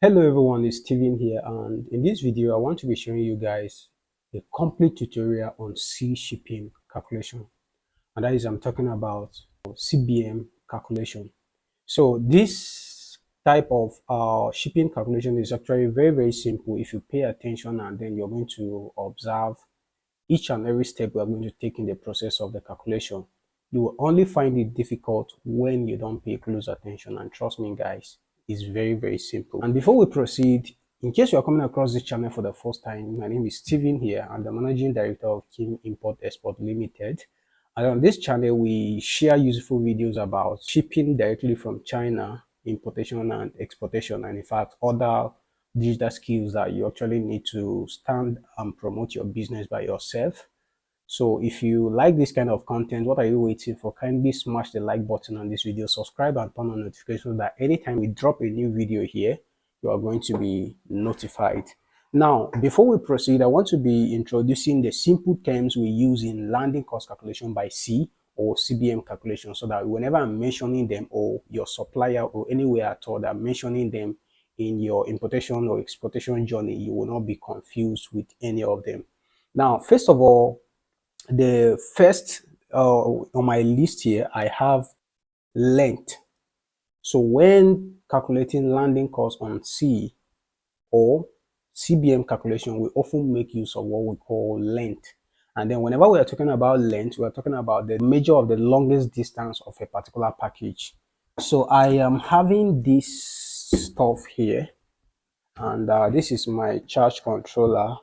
Hello everyone, it's Steven here, and in this video I want to be showing you guys a complete tutorial on C shipping calculation, and that is I'm talking about CBM calculation. So this type of shipping calculation is actually very simple if you pay attention, and then you're going to observe each and every step we are going to take in the process of the calculation. You will only find it difficult when you don't pay close attention, and trust me guys, it's very simple. And before we proceed, in case you are coming across this channel for the first time, my name is Steven here. I'm the managing director of Kim Import Export Limited, and on this channel we share useful videos about shipping directly from China, importation and exportation, and in fact other digital skills that you actually need to stand and promote your business by yourself. So if you like this kind of content, what are you waiting for? Kindly smash the like button on this video, subscribe and turn on notifications so that anytime we drop a new video here, you are going to be notified. Now, before we proceed, I want to be introducing the simple terms we use in landing cost calculation by C or CBM calculation, so that whenever I'm mentioning them, or your supplier or anywhere at all that I'm mentioning them in your importation or exportation journey, you will not be confused with any of them. Now, first of all, the first on my list here, I have length. So when calculating landing cost on C or CBM calculation, we often make use of what we call length. And then whenever we are talking about length, we are talking about the measure of the longest distance of a particular package. So I am having this stuff here, and this is my charge controller,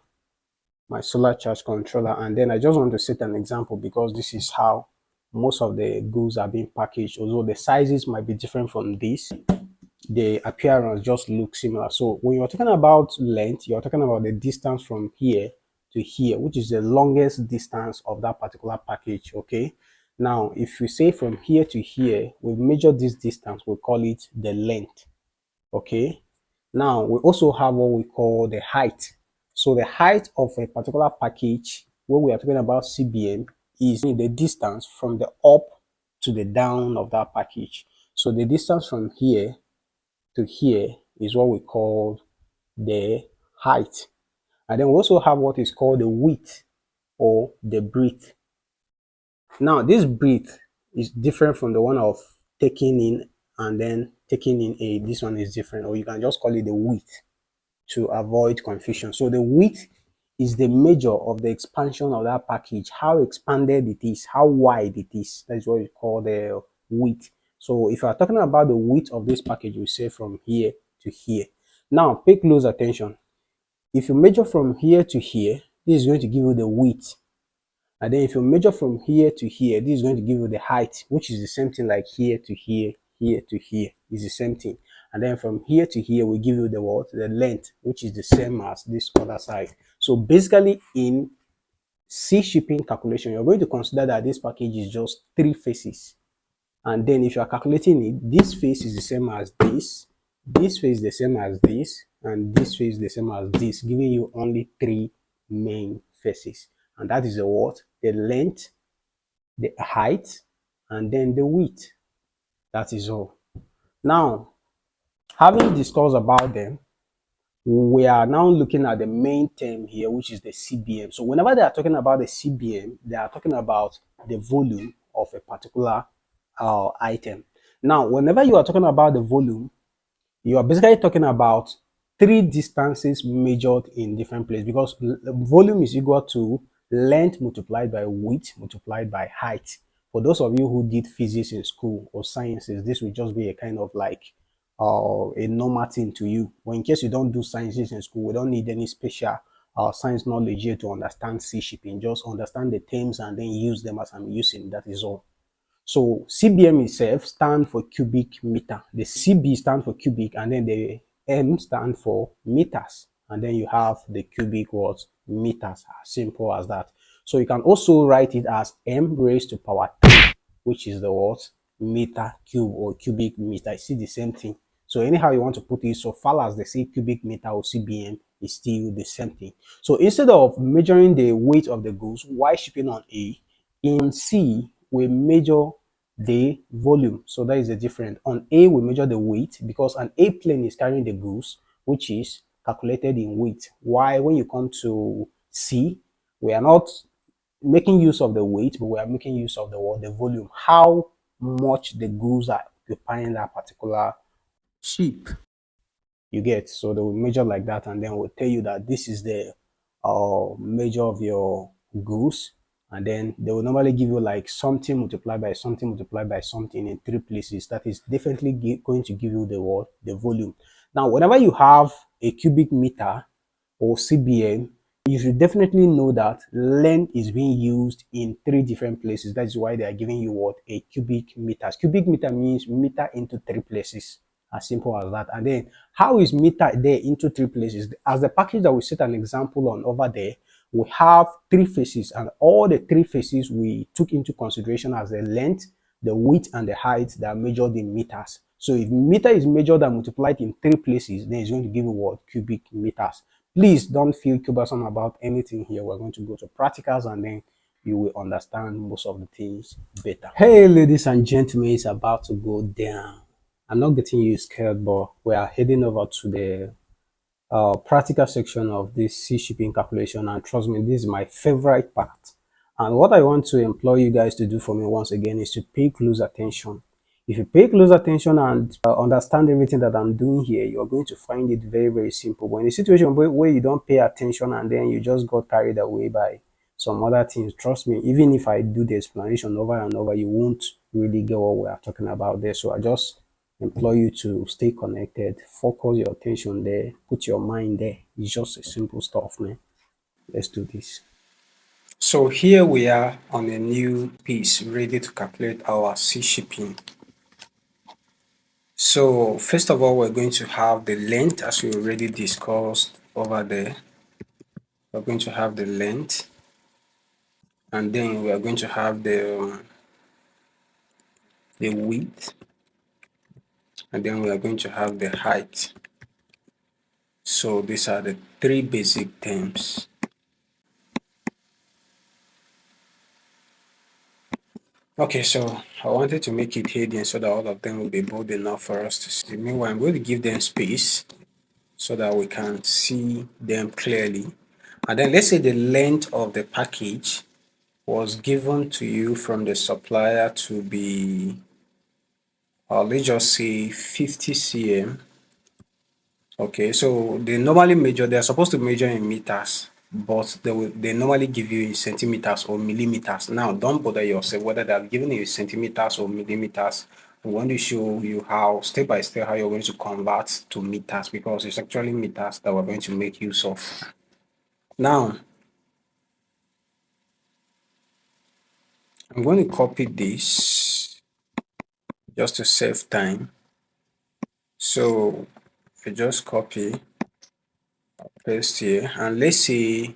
my solar charge controller. And then I just want to set an example because this is how most of the goods are being packaged. Although the sizes might be different from this, the appearance just looks similar. So when you're talking about length, you're talking about the distance from here to here, which is the longest distance of that particular package. Okay, now if we say from here to here, we measure this distance, we call it the length. Okay, now we also have what we call the height. So the height of a particular package, when we are talking about CBM, is the distance from the up to the down of that package. So the distance from here to here is what we call the height. And then we also have what is called the width or the breadth. Now this breadth is different from the one of taking in and then taking in a, this one is different, or you can just call it the width to avoid confusion. So the width is the measure of the expansion of that package, how expanded it is, how wide it is. That's what we call the width. So if you are talking about the width of this package, we say from here to here. Now pay close attention. If you measure from here to here, this is going to give you the width. And then if you measure from here to here, this is going to give you the height, which is the same thing like here to here, here to here is the same thing. And then from here to here, we give you the what? The length, which is the same as this other side. So basically in C shipping calculation, you're going to consider that this package is just 3 faces. And then if you are calculating it, this face is the same as this face is the same as this, and this face is the same as this, giving you only 3 main faces. And that is the what? The length, the height, and then the width. That is all. Now, having discussed about them, we are now looking at the main term here, which is the CBM. So whenever they are talking about the CBM, they are talking about the volume of a particular item. Now, whenever you are talking about the volume, you are basically talking about 3 distances measured in different places, because volume is equal to length multiplied by width multiplied by height. For those of you who did physics in school or sciences, this will just be a kind of like a normal thing to you. But in case you don't do sciences in school, we don't need any special science knowledge here to understand sea shipping. Just understand the terms and then use them as I'm using. That is all. So CBM itself stands for cubic meter. The CB stands for cubic, and then the M stands for meters. And then you have the cubic words meters. As simple as that. So you can also write it as M raised to power 3, which is the word meter cube or cubic meter. You see the same thing. So anyhow you want to put it, so far as they say cubic meter or CBM, is still the same thing. So instead of measuring the weight of the goods while shipping on A, in C we measure the volume. So that is the difference. On A we measure the weight because an A plane is carrying the goods, which is calculated in weight. Why, when you come to C, we are not making use of the weight, but we are making use of the what? The volume. How much the goods are occupying that particular ship. You get, so they will measure like that, and then will tell you that this is the measure of your goods, and then they will normally give you like something multiplied by something multiplied by something in three places. That is definitely going to give you the what? The volume. Now, whenever you have a cubic meter or CBM, you should definitely know that length is being used in three different places. That is why they are giving you what? A cubic meter. Cubic meter means meter into three places. As simple as that. And then how is meter there into three places? As the package that we set an example on over there, we have three faces, and all the three faces we took into consideration as the length, the width, and the height that are measured in meters. So if meter is measured and multiplied in three places, then it's going to give you what? Cubic meters. Please don't feel cumbersome about anything here. We're going to go to practicals, and then you will understand most of the things better. Hey, ladies and gentlemen, it's about to go down. I'm not getting you scared, but we are heading over to the practical section of this sea shipping calculation, and trust me, this is my favorite part. And what I want to implore you guys to do for me once again is to pay close attention. If you pay close attention and understand everything that I'm doing here, you're going to find it very, very simple. But in a situation where you don't pay attention and then you just got carried away by some other things, trust me, even if I do the explanation over and over, you won't really get what we are talking about there. So I just implore you to stay connected, focus your attention there, put your mind there. It's just a simple stuff, man. Let's do this. So here we are on a new piece ready to calculate our sea shipping. So first of all, we're going to have the length as we already discussed over there. We're going to have the length, and then we are going to have the width, and then we are going to have the height. So these are the three basic terms. Okay, so I wanted to make it hidden so that all of them will be bold enough for us to see. Meanwhile, I'm going to give them space so that we can see them clearly. And then let's say the length of the package was given to you from the supplier to be, let's just say 50 cm. Okay, so they normally measure, they're supposed to measure in meters, but they normally give you in centimeters or millimeters. Now, don't bother yourself whether they're giving you centimeters or millimeters. We want to show you how, step by step, how you're going to convert to meters, because it's actually meters that we're going to make use of. Now, I'm going to copy this just to save time. So, I just copy, paste here, and let's say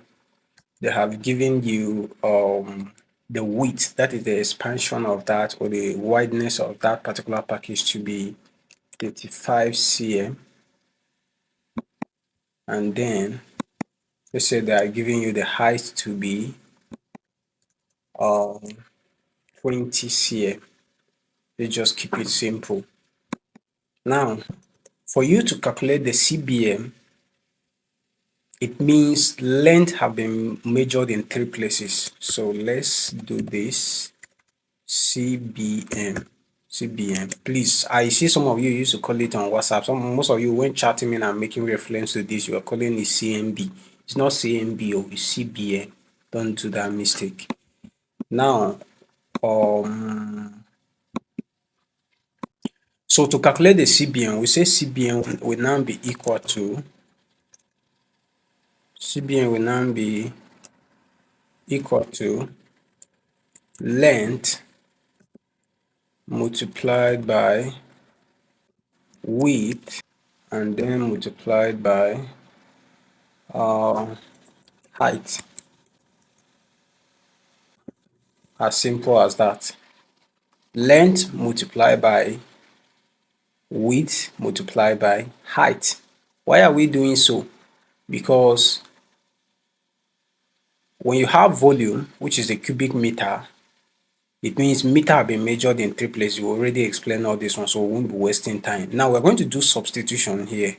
they have given you the width, that is the expansion of that or the wideness of that particular package, to be 35 cm, and then let's say they are giving you the height to be 20 cm. Let's just keep it simple. Now, for you to calculate the CBM, it means length have been measured in three places. So let's do this. CBM. Please, I see some of you used to call it on WhatsApp. Most of you, when chatting me and making reference to this, you are calling it CMB. It's not CMB, or it's CBM. Don't do that mistake. Now, so to calculate the CBM, we say CBM will now be equal to length multiplied by width, and then multiplied by height. As simple as that. Length multiplied by width multiplied by height. Why are we doing so? Because when you have volume, which is a cubic meter, it means meter have been measured in three places. You already explained all this one, so we won't be wasting time. Now we're going to do substitution here.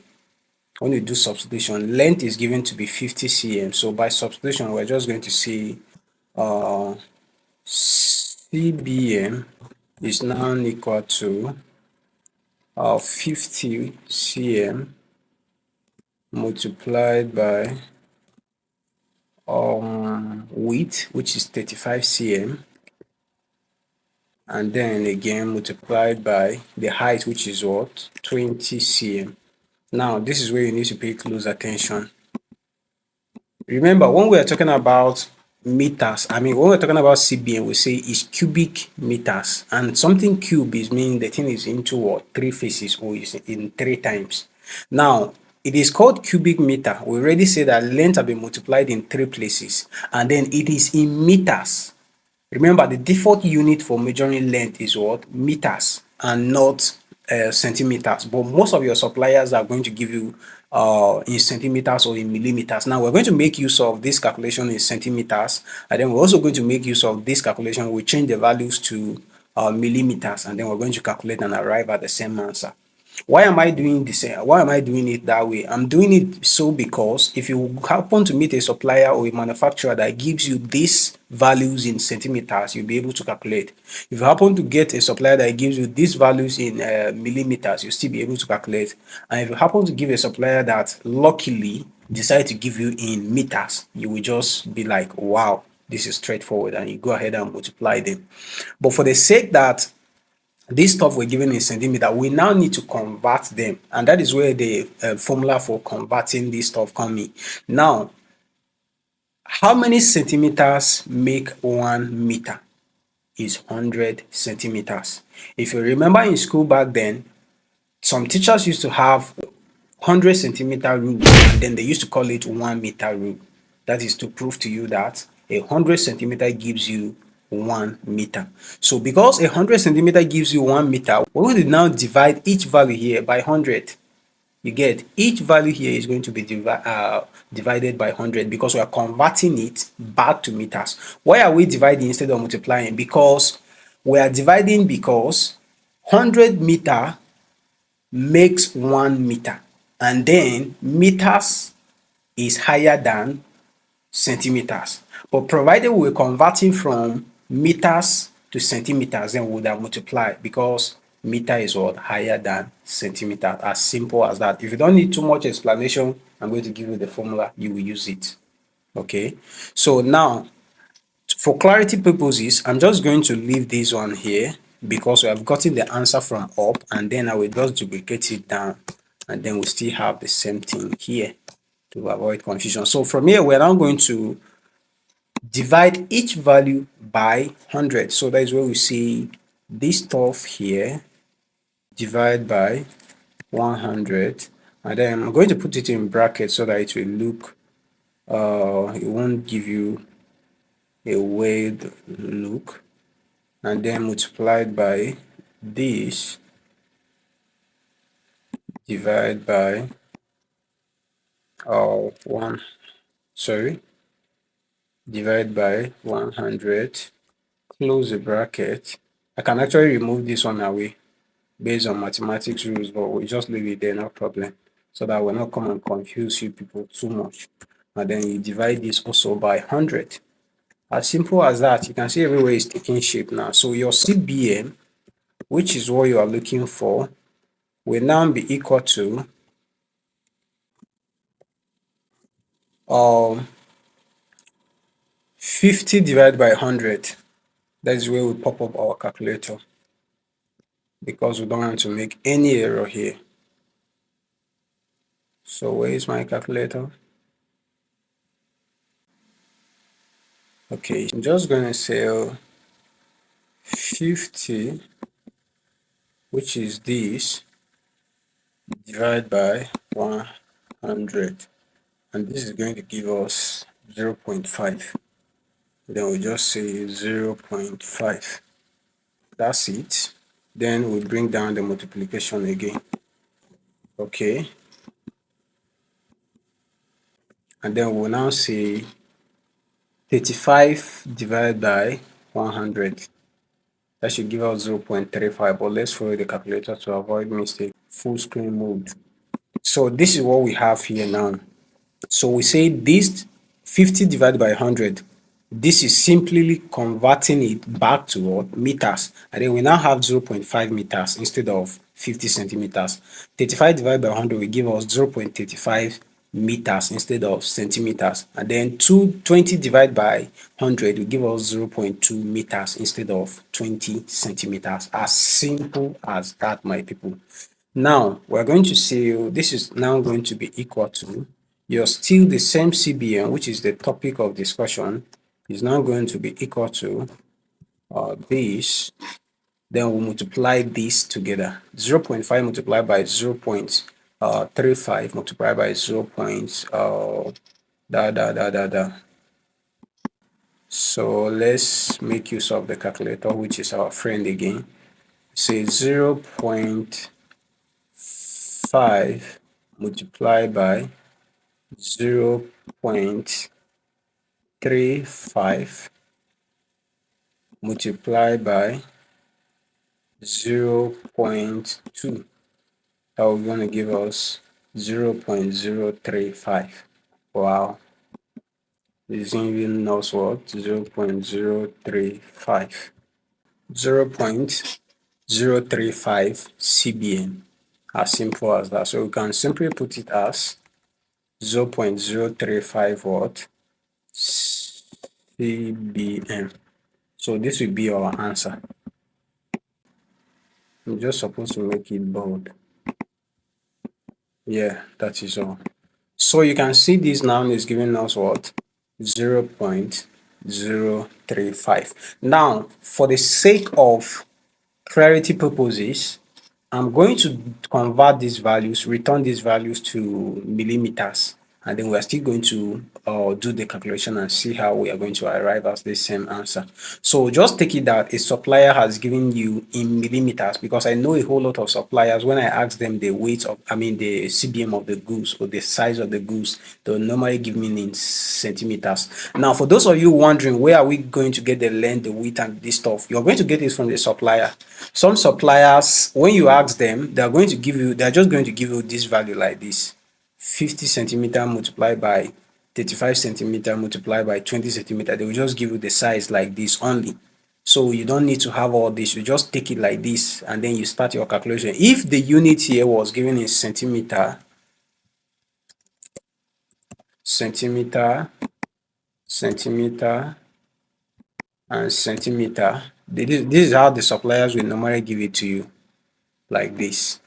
when you do substitution, length is given to be 50 cm. So by substitution, we're just going to say CBM is now equal to 50 cm multiplied by width, which is 35 cm, and then again multiplied by the height, which is what, 20 cm. Now this is where you need to pay close attention. Remember, when we are talking about meters, when we're talking about CBM, we say it's cubic meters, and something cube is meaning the thing is into what, three faces, or is in three times. Now it is called cubic meter. We already say that length have been multiplied in three places, and then it is in meters. Remember, the default unit for measuring length is what? Meters, and not centimeters. But most of your suppliers are going to give you in centimeters or in millimeters. Now we're going to make use of this calculation in centimeters, and then we're also going to make use of this calculation. We change the values to millimeters, and then we're going to calculate and arrive at the same answer. Why am I doing this? Why am I doing it that way? I'm doing it so because if you happen to meet a supplier or a manufacturer that gives you these values in centimeters, you'll be able to calculate. If you happen to get a supplier that gives you these values in millimeters, you'll still be able to calculate. And if you happen to give a supplier that luckily decide to give you in meters, you will just be like, wow, this is straightforward, and you go ahead and multiply them. But for the sake that this stuff we're given in centimeter, we now need to convert them, and that is where the formula for converting this stuff come in. Now, how many centimeters make 1 meter? Is 100 centimeters. If you remember in school back then, some teachers used to have 100 centimeter rule, and then they used to call it 1 meter rule. That is to prove to you that 100 centimeter gives you 1 meter. So because 100 centimeter gives you 1 meter, we will now divide each value here by 100. You get, each value here is going to be divided by 100 because we are converting it back to meters. Why are we dividing instead of multiplying? Because we are dividing because 100 meter makes 1 meter, and then meters is higher than centimeters. But provided we're converting from meters to centimeters, then we would have multiplied because meter is what, higher than centimeter. As simple as that. If you don't need too much explanation, I'm going to give you the formula, you will use it. Okay, so now for clarity purposes, I'm just going to leave this one here because we have gotten the answer from up, and then I will just duplicate it down, and then we still have the same thing here to avoid confusion. So from here, we're now going to divide each value by 100. So that is where we see this stuff here, divide by 100, and then I'm going to put it in brackets so that it will look, it won't give you a weird look, and then multiplied by this, divide by one, sorry, divide by 100, close the bracket. I can actually remove this one away based on mathematics rules, but we'll just leave it there, no problem, so that we're not come and confuse you people too much. And then you divide this also by 100. As simple as that. You can see everywhere is taking shape now. So your CBM, which is what you are looking for, will now be equal to 50 divided by 100. That is where we pop up our calculator because we don't want to make any error here. So where is my calculator? Okay, I'm just going to say 50, which is this, divided by 100, and this is going to give us 0.5. Then we just say 0.5. That's it. Then we bring down the multiplication again. Okay, and then we'll now say 35 divided by 100. That should give us 0.35, but let's follow the calculator to avoid mistake. Full screen mode. So this is what we have here now. So we say this 50 divided by 100. This is simply converting it back to what? Meters. And then we now have 0.5 meters instead of 50 centimeters. 35 divided by 100 will give us 0.35 meters instead of centimeters. And then 20 divided by 100 will give us 0.2 meters instead of 20 centimeters. As simple as that, my people. Now, we're going to see this is now going to be equal to you're still the same CBM, which is the topic of discussion, is now going to be equal to this. Then we'll multiply this together. 0.5 multiplied by 0.35 multiplied by 0. So let's make use of the calculator, which is our friend again. Say 0.5 multiplied by 0.35 multiplied by 0.2. That will going to give us 0.035. Wow, this even knows what? 0.035. 0.035 CBM. As simple as that. So we can simply put it as 0.035 what? CBM. So this will be our answer. I'm just supposed to make it bold. Yeah, that is all. So you can see this now is giving us what? 0.035. Now, for the sake of clarity purposes, I'm going to convert these values, return these values to millimeters, and then we're still going to do the calculation and see how we are going to arrive at the same answer. So just take it that a supplier has given you in millimeters, because I know a whole lot of suppliers, when I ask them the weight of, the CBM of the goods or the size of the goods, they'll normally give me in centimeters. Now, for those of you wondering, where are we going to get the length, the width, and this stuff? You're going to get it from the supplier. Some suppliers, when you ask them, they're just going to give you this value like this: 50 centimeter multiplied by 35 centimeter multiplied by 20 centimeter. They will just give you the size like this only. So you don't need to have all this. You just take it like this and then you start your calculation. If the unit here was given in centimeter, centimeter, centimeter, and centimeter, this is how the suppliers will normally give it to you, like this.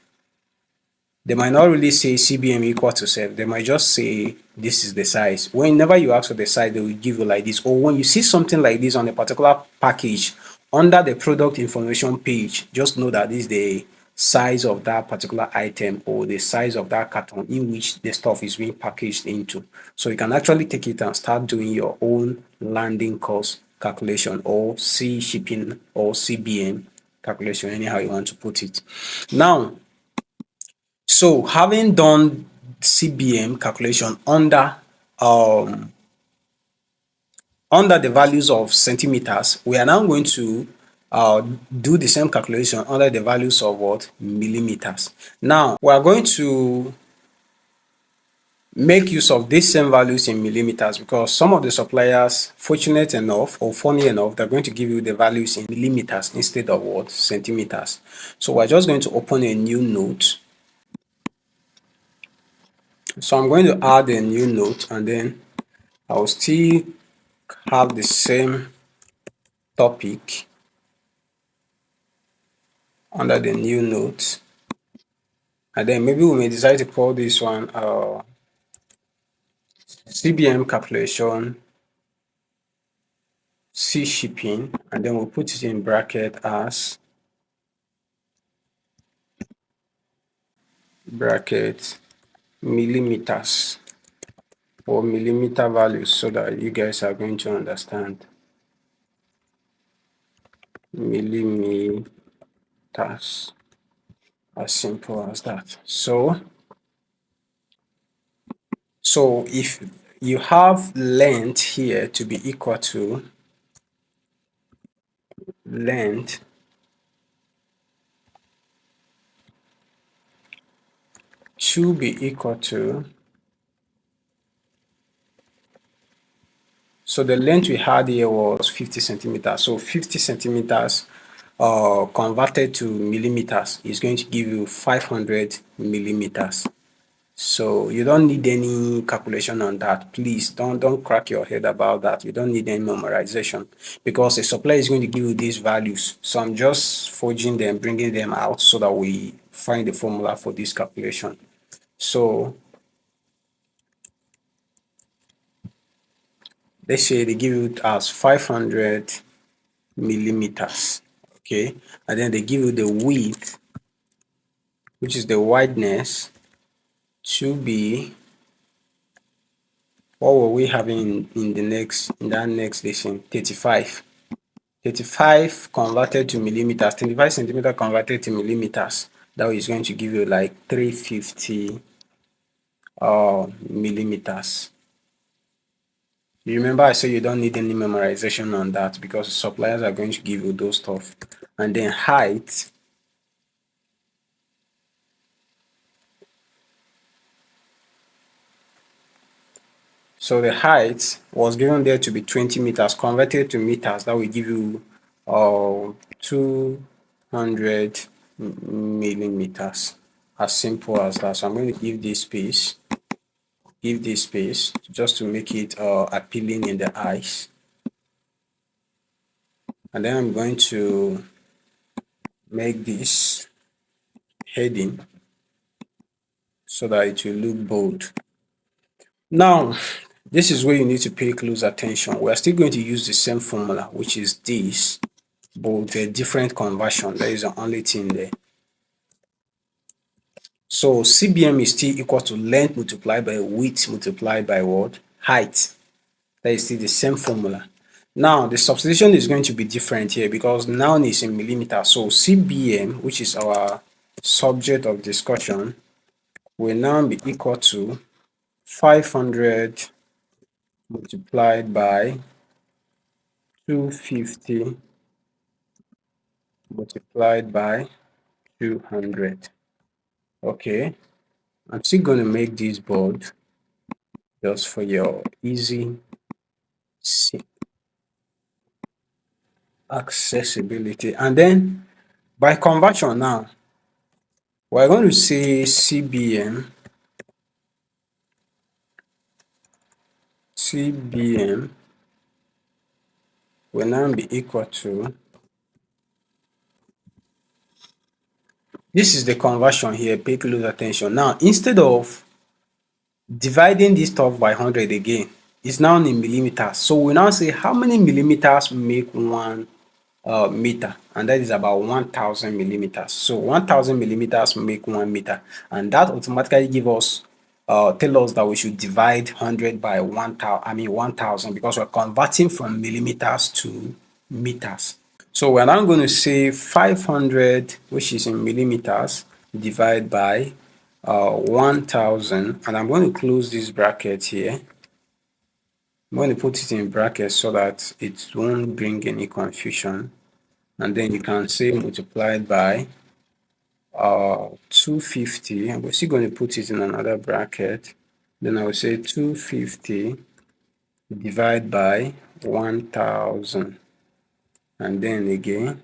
They might not really say CBM equal to self. They might just say this is the size. Whenever you ask for the size, they will give you like this. Or when you see something like this on a particular package, under the product information page, just know that this is the size of that particular item or the size of that carton in which the stuff is being packaged into. So you can actually take it and start doing your own landing cost calculation, or C shipping, or CBM calculation, anyhow you want to put it. Now, so having done CBM calculation under the values of centimeters, we are now going to do the same calculation under the values of what? Millimeters. Now we are going to make use of these same values in millimeters, because some of the suppliers, fortunate enough or funny enough, they're going to give you the values in millimeters instead of what? Centimeters. So we're just going to open a new note. So I'm going to add a new note, and then I'll still have the same topic under the new note, and then maybe we may decide to call this one CBM calculation C shipping, and then we'll put it in bracket as millimeters or millimeter values, so that you guys are going to understand. Millimeters, as simple as that. So if you have length here to be equal to length to be equal to, so the length we had here was 50 centimeters. So 50 centimeters converted to millimeters is going to give you 500 millimeters. So you don't need any calculation on that. Please don't crack your head about that. You don't need any memorization because a supplier is going to give you these values. So I'm just forging them, bringing them out so that we find the formula for this calculation. So let's say they give you as 500 millimeters, okay, and then they give you the width, which is the wideness, to be, what were we having in that next lesson? 35. 35 converted to millimeters, 25 centimeter converted to millimeters. That is going to give you like 350 millimeters. You remember I said you don't need any memorization on that because suppliers are going to give you those stuff. And then height, so the height was given there to be 20 meters, converted to meters, that will give you 200 millimeters. As simple as that. So I'm going to give this space just to make it appealing in the eyes. And then I'm going to make this heading so that it will look bold. Now, this is where you need to pay close attention. We are still going to use the same formula, which is this, but with a different conversion. That is the only thing there. So CBM is still equal to length multiplied by width multiplied by what? Height. That is still the same formula. Now, the substitution is going to be different here because now is in millimeters. So CBM, which is our subject of discussion, will now be equal to 500 multiplied by 250 multiplied by 200. Okay, I'm still going to make this bold just for your easy accessibility. And then by conversion now, we're going to say CBM will now be equal to, this is the conversion here, pay close attention. Now, instead of dividing this stuff by 100 again, it's now in millimeters. So we now say how many millimeters make 1 meter, and that is about 1000 millimeters. So 1000 millimeters make 1 meter, and that automatically give us tell us that we should divide 100 by 1000 because we're converting from millimeters to meters. So we're now going to say 500, which is in millimeters, divide by 1000, and I'm going to close this bracket here. I'm going to put it in brackets so that it won't bring any confusion. And then you can say multiplied by 250, and we're still going to put it in another bracket. Then I will say 250 divided by 1000, and then again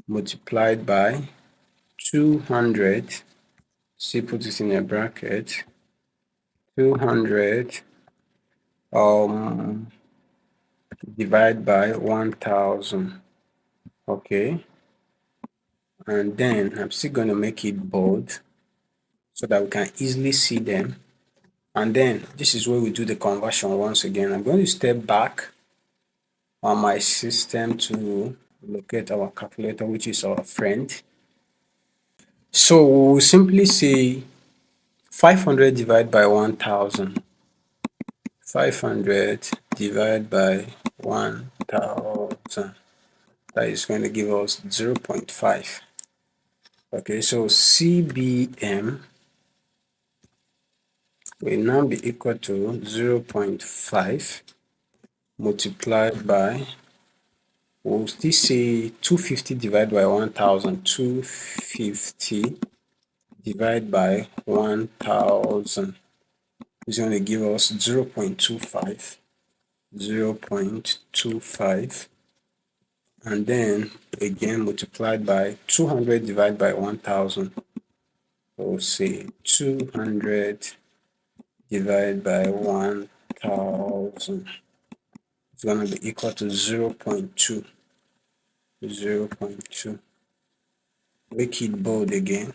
multiplied by 200, still put it in a bracket, 200 divided by 1000. Okay, and then I'm still going to make it bold so that we can easily see them. And then this is where we do the conversion once again. I'm going to step back on my system to locate our calculator, which is our friend. So we'll simply say 500 divided by 1000. 500 divided by 1000. That is going to give us 0.5. Okay, so CBM will now be equal to 0.5 multiplied by, we'll still say 250 divided by 1000, 250 divide by 1000 is going to give us 0.25, 0.25, and then again multiplied by 200 divided by 1000. We'll say 200 divided by 1000 is going to be equal to 0.2, 0.2. Make it bold again.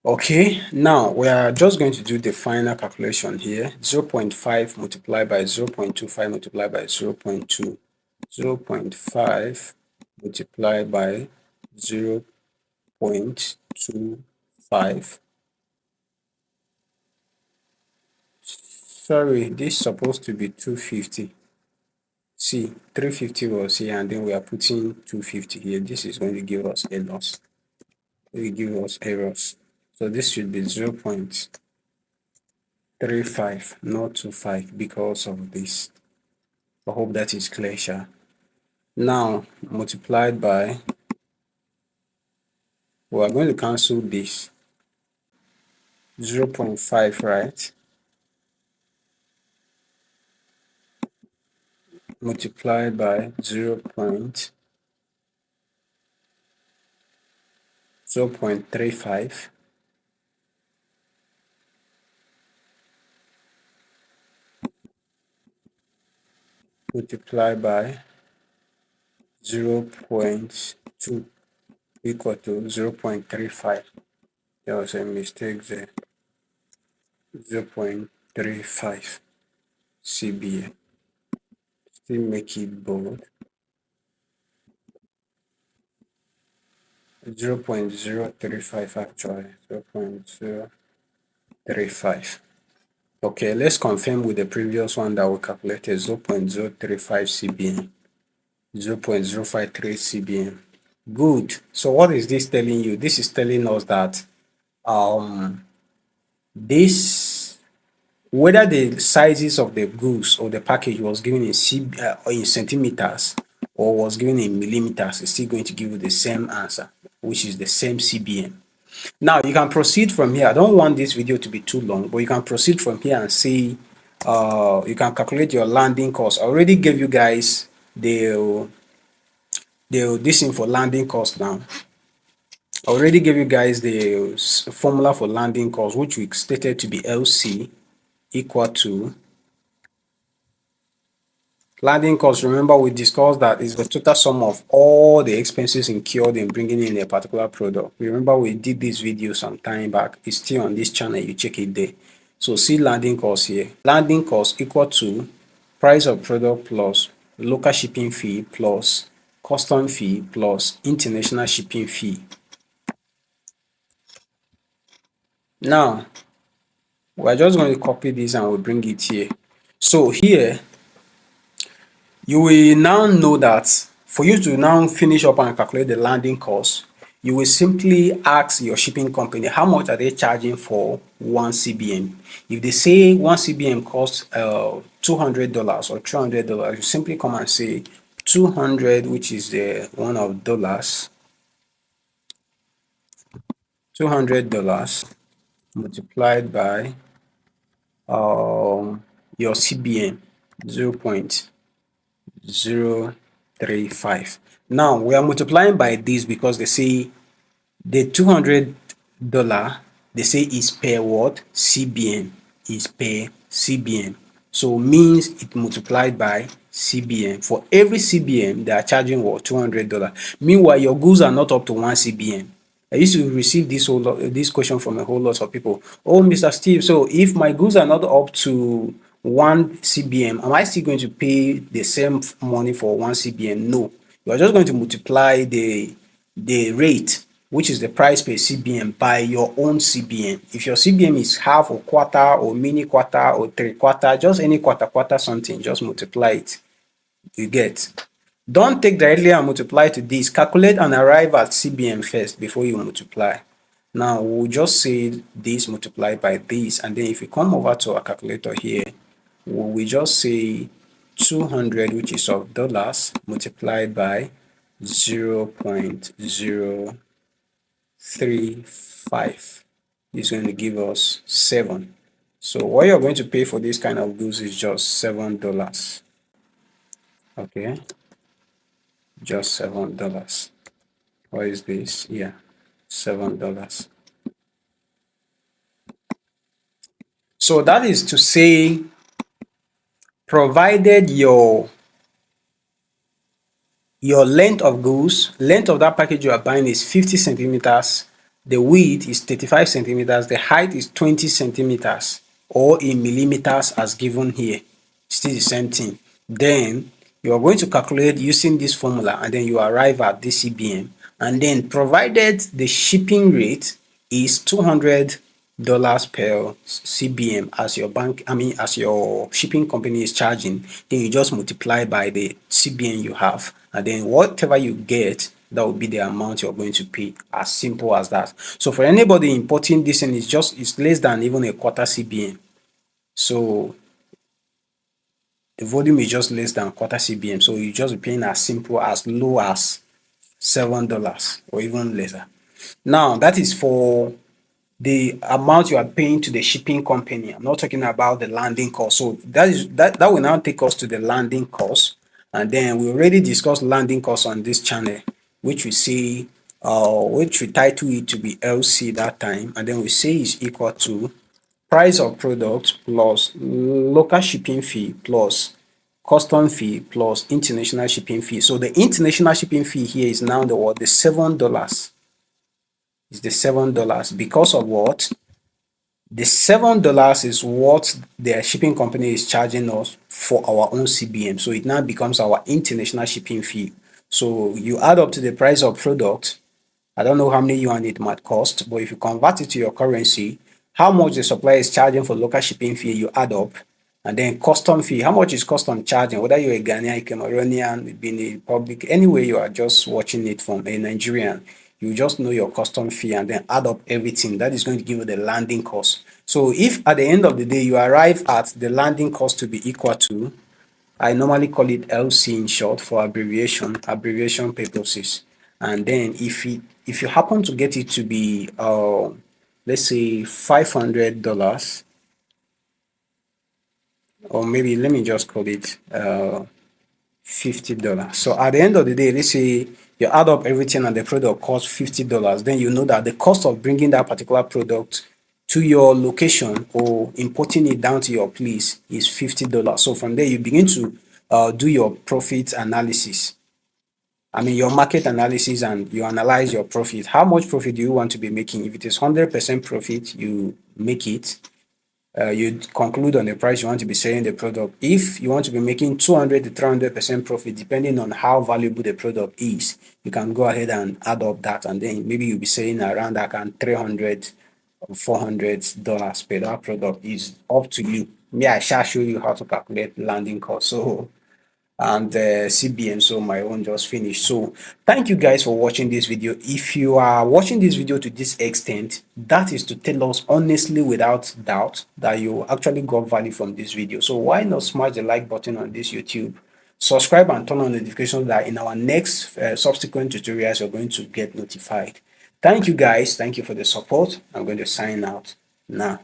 Okay, now we are just going to do the final calculation here. 0.5 multiplied by 0.25 multiplied by 0.2. 0.5 multiplied by 0.25. Sorry, this is supposed to be 250. See, 350 was here, and then we are putting 250 here. This is going to give us a loss. It will give us errors. So this should be 0.35, not 25, because of this. I hope that is clear, sha. Now, multiplied by, we are going to cancel this. 0.5, right? Multiplied by 0.35. Multiplied by 0.2 equal to 0.35. There was a mistake there. 0.35 CBA. Still make it bold. 0.035 actually. 0.035. Okay, let's confirm with the previous one that we calculated. 0.035 CBM. 0.053 CBM. Good. So what is this telling you? This is telling us that this, whether the sizes of the goods or the package was given in in centimeters or was given in millimeters, is still going to give you the same answer, which is the same CBM. Now you can proceed from here. I don't want this video to be too long, but you can proceed from here and see. You can calculate your landing cost. I already gave you guys the this thing for landing cost now. I already gave you guys the formula for landing cost, which we stated to be LC equal to landing cost. Remember, we discussed that is the total sum of all the expenses incurred in bringing in a particular product. Remember, we did this video some time back. It's still on this channel. You check it there. So see landing cost here. Landing cost equal to price of product plus local shipping fee plus custom fee plus international shipping fee. Now, we're just going to copy this and we'll bring it here. So here, you will now know that for you to now finish up and calculate the landing cost, you will simply ask your shipping company how much are they charging for 1 CBM. If they say 1 CBM costs $200 or $300, you simply come and say 200, which is the one of dollars, $200 multiplied by your CBM 0.035. Now we are multiplying by this because they say the $200 they say is per what? CBM, is per CBM. So means it multiplied by CBM. For every CBM, they are charging what? $200. Meanwhile, your goods are not up to 1 CBM. I used to receive this question from a whole lot of people. Oh, Mr. Steve, so if my goods are not up to 1 CBM, am I still going to pay the same money for 1 CBM? No. You are just going to multiply the rate, which is the price per CBM, by your own CBM. If your CBM is half or quarter or mini quarter or 3/4, just any quarter something, just multiply it. You get. Don't take directly and multiply to this. Calculate and arrive at CBM first before you multiply. Now we'll just say this multiplied by this, and then if you come over to our calculator here, we just say 200, which is of dollars, multiplied by 0.035 is going to give us 7. So what you're going to pay for this kind of goods is just $7. Okay, just $7. What is this? Yeah, $7. So that is to say, provided your length of that package you are buying is 50 centimeters, the width is 35 centimeters, the height is 20 centimeters, or in millimeters as given here, still the same thing. Then you are going to calculate using this formula, and then you arrive at this CBM. And then provided the shipping rate is $200 per CBM as your as your shipping company is charging, then you just multiply by the CBM you have, and then whatever you get, that will be the amount you're going to pay. As simple as that. So for anybody importing this, and it's less than even a quarter CBM. So the volume is just less than quarter CBM. So you just be paying as simple as low as $7 or even lesser. Now that is for the amount you are paying to the shipping company. I'm not talking about the landing cost. So that will now take us to the landing cost. And then we already discussed landing cost on this channel, which we say which we title it to be LC that time, and then we say is equal to price of product plus local shipping fee plus custom fee plus international shipping fee. So the international shipping fee here is now the what? The $7. Is the $7 because of what? The $7 is what the shipping company is charging us for our own CBM. So it now becomes our international shipping fee. So you add up to the price of product. I don't know how many yuan it might cost, but if you convert it to your currency, how much the supplier is charging for local shipping fee, you add up. And then custom fee, how much is custom charging? Whether you're a Ghanaian, Cameroonian, Benin Republic, anywhere you are just watching it from, a Nigerian, you just know your custom fee and then add up everything. That is going to give you the landing cost. So if at the end of the day you arrive at the landing cost to be equal to, I normally call it LC in short for abbreviation purposes. And then if you happen to get it to be let's say $500, or maybe let me just call it $50. So at the end of the day, let's say you add up everything and the product costs $50, then you know that the cost of bringing that particular product to your location or importing it down to your place is $50. So from there, you begin to do your profit analysis. I mean, your market analysis, and you analyze your profit. How much profit do you want to be making? If it is 100% profit, you make it. You conclude on the price you want to be selling the product. If you want to be making 200 to 300% profit, depending on how valuable the product is, you can go ahead and add up that, and then maybe you'll be selling around that kind $300 or $400 per that product. Is up to you. Me, I shall show you how to calculate landing cost. So and CBM. So my own just finished. So thank you guys for watching this video. If you are watching this video to this extent, that is to tell us honestly without doubt that you actually got value from this video. So why not smash the like button on this YouTube, subscribe and turn on notifications that in our next subsequent tutorials you're going to get notified. Thank you guys. Thank you for the support. I'm going to sign out now.